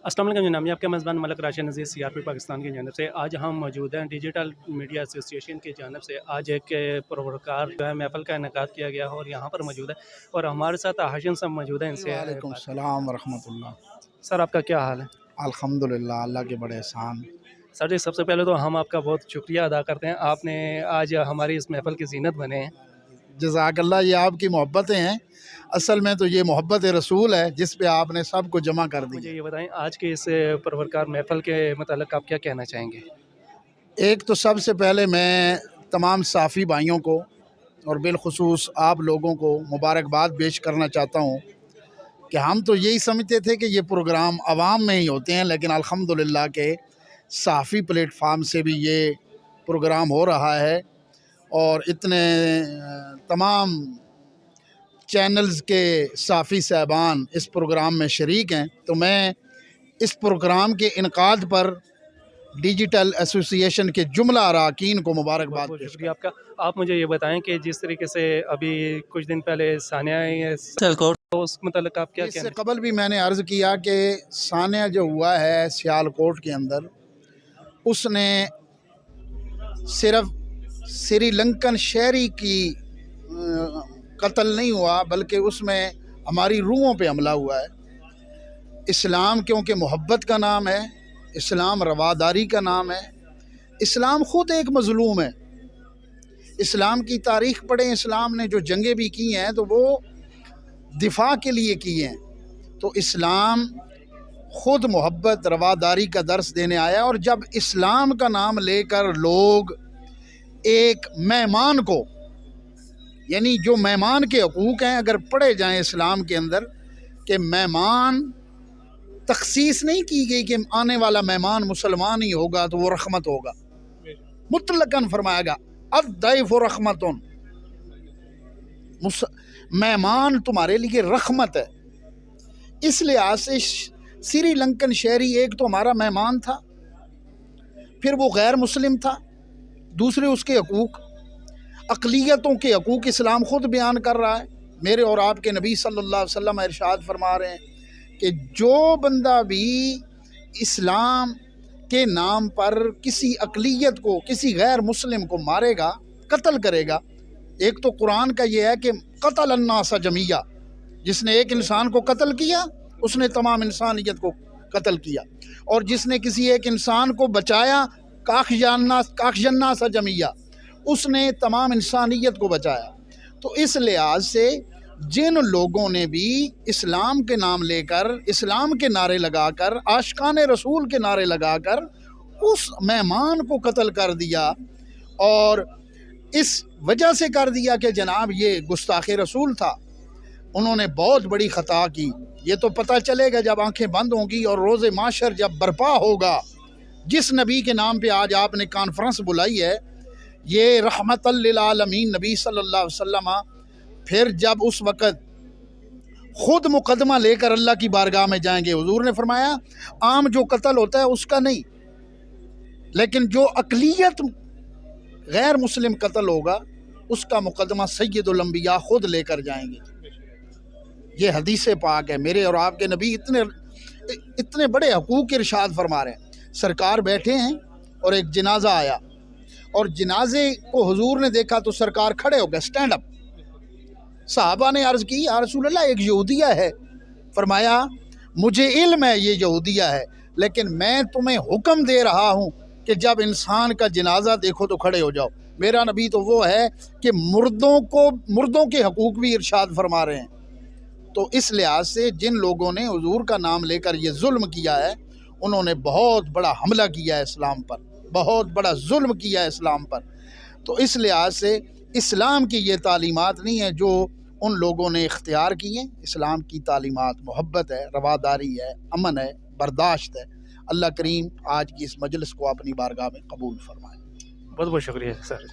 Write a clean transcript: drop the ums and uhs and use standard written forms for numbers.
अस्सलाम वालेकुम जनाब, मैं आपके मेज़बान मलक राशिद नज़ीर सीआरपी पाकिस्तान की जानब से आज हम मौजूद हैं डिजिटल मीडिया एसोसिएशन की जानब से। आज एक प्रोग्राम जो है महफ़िल का इनेकाद किया गया है और यहाँ पर मौजूद है और हमारे साथ हाशिम साहब मौजूद हैं। इनसे वालेकुम सलाम वरहमतुल्लाह। सर आपका क्या हाल है? अल्हम्दुलिल्लाह, अल्लाह के बड़े एहसान। सर जी, सबसे पहले तो हम आपका बहुत शुक्रिया अदा करते हैं, आपने आज हमारी इस महफ़िल की ज़ीनत बने हैं। जज़ाकल्लाह, ये आपकी मोहब्बतें हैं। असल में तो ये मोहब्बत रसूल है जिस पे आपने सब को जमा कर मुझे दिया। ये बताएं आज की इस पुरवकार महफ़िल के मतलब आप क्या कहना चाहेंगे? एक तो सबसे पहले मैं तमाम साफ़ी भाइयों को और बिलखुसूस आप लोगों को मुबारकबाद पेश करना चाहता हूँ कि हम तो यही समझते थे कि ये प्रोग्राम आवाम में ही होते हैं, लेकिन अल्हम्दुलिल्लाह के साफ़ी प्लेटफार्म से भी ये प्रोग्राम हो रहा है और इतने तमाम चैनल्स के साफ़ी साहबान इस प्रोग्राम में शरीक हैं। तो मैं इस प्रोग्राम के इनकाद पर डिजिटल एसोसिएशन के जुमला अरकान को मुबारकबाद बहुत पेश शुक्रिया आपका। आप मुझे ये बताएं कि जिस तरीके से अभी कुछ दिन पहले सानिया तो उस मतलब आप क्या इससे कहना? कबल भी मैंने अर्ज़ किया कि सानिया जो हुआ है सियालकोट के अंदर, उसने सिर्फ श्रीलंकन शहरी की कत्ल नहीं हुआ, बल्कि उसमें हमारी रूहों पे हमला हुआ है। इस्लाम क्योंकि मोहब्बत का नाम है, इस्लाम रवादारी का नाम है, इस्लाम ख़ुद एक मज़लूम है। इस्लाम की तारीख़ पढ़ें, इस्लाम ने जो जंगें भी की हैं तो वो दिफा के लिए की हैं। तो इस्लाम ख़ुद मोहब्बत रवादारी का दर्स देने आया। और जब इस्लाम का नाम लेकर लोग एक मेहमान को, यानी जो मेहमान के हकूक़ हैं अगर पढ़े जाएँ इस्लाम के अंदर, कि मेहमान तखसीस नहीं की गई कि आने वाला मेहमान मुसलमान ही होगा तो वो रहमत होगा, मुतलकन फरमाएगा अद-दैफ़ रहमतुन, मेहमान तुम्हारे लिए रहमत है। इस लिहाज से श्रीलंकन शहरी एक तो हमारा मेहमान था, फिर वो गैर मुस्लिम था, दूसरे उसके हकूक़, अक़लियतों के हकूक़ इस्लाम ख़ुद बयान कर रहा है। मेरे और आपके नबी सल्लल्लाहु अलैहि वसल्लम इरशाद फरमा रहे हैं कि जो बंदा भी इस्लाम के नाम पर किसी अक़लियत को, किसी गैर मुस्लिम को मारेगा, कत्ल करेगा, एक तो कुरान का ये है कि क़तल अन्नास जमीया, जिसने एक इंसान को कत्ल किया उसने तमाम इंसानियत को कत्ल किया, और जिसने किसी एक इंसान को बचाया काखजन्नास जमीया, उसने तमाम इंसानियत को बचाया। तो इस लिहाज से जिन लोगों ने भी इस्लाम के नाम लेकर, इस्लाम के नारे लगाकर, आशिकाने रसूल के नारे लगाकर उस मेहमान को कत्ल कर दिया, और इस वजह से कर दिया कि जनाब ये गुस्ताखे रसूल था, उन्होंने बहुत बड़ी ख़ता की। ये तो पता चलेगा जब आंखें बंद होंगी और रोज़े माशर जब बर्पा होगा। जिस नबी के नाम पे आज आपने कॉन्फ्रेंस बुलाई है, ये रहमतल लिल आलमीन नबी सल्लल्लाहु अलैहि वसल्लम, फिर जब उस वक़्त ख़ुद मुकदमा लेकर अल्लाह की बारगाह में जाएंगे, हुजूर ने फरमाया आम जो कत्ल होता है उसका नहीं, लेकिन जो अक़लियत गैर मुस्लिम कत्ल होगा उसका मुकदमा सय्यदुल अंबिया ख़ुद लेकर जाएंगे। ये हदीस पाक है। मेरे और आपके नबी इतने बड़े हकूक़ इरशाद फरमा रहे हैं। सरकार बैठे हैं और एक जनाजा आया, और जनाजे को हुजूर ने देखा तो सरकार खड़े हो गए, स्टैंड अप। सहाबा ने अर्ज़ की या रसूल अल्लाह एक यहूदिया है। फरमाया मुझे इल्म है ये यहूदिया है, लेकिन मैं तुम्हें हुक्म दे रहा हूँ कि जब इंसान का जनाजा देखो तो खड़े हो जाओ। मेरा नबी तो वो है कि मुर्दों के हकूक़ भी इरशाद फरमा रहे हैं। तो इस लिहाज से जिन लोगों ने हुजूर का नाम लेकर ये जुल्म किया है, उन्होंने बहुत बड़ा हमला किया है इस्लाम पर, बहुत बड़ा जुल्म किया है इस्लाम पर। तो इस लिहाज से इस्लाम की ये तालीमात नहीं है जो उन लोगों ने इख्तियार की हैं। इस्लाम की तालीमात मोहब्बत है, रवादारी है, अमन है, बर्दाश्त है। अल्लाह करीम आज की इस मजलिस को अपनी बारगाह में कबूल फरमाए। बहुत बहुत शुक्रिया सर।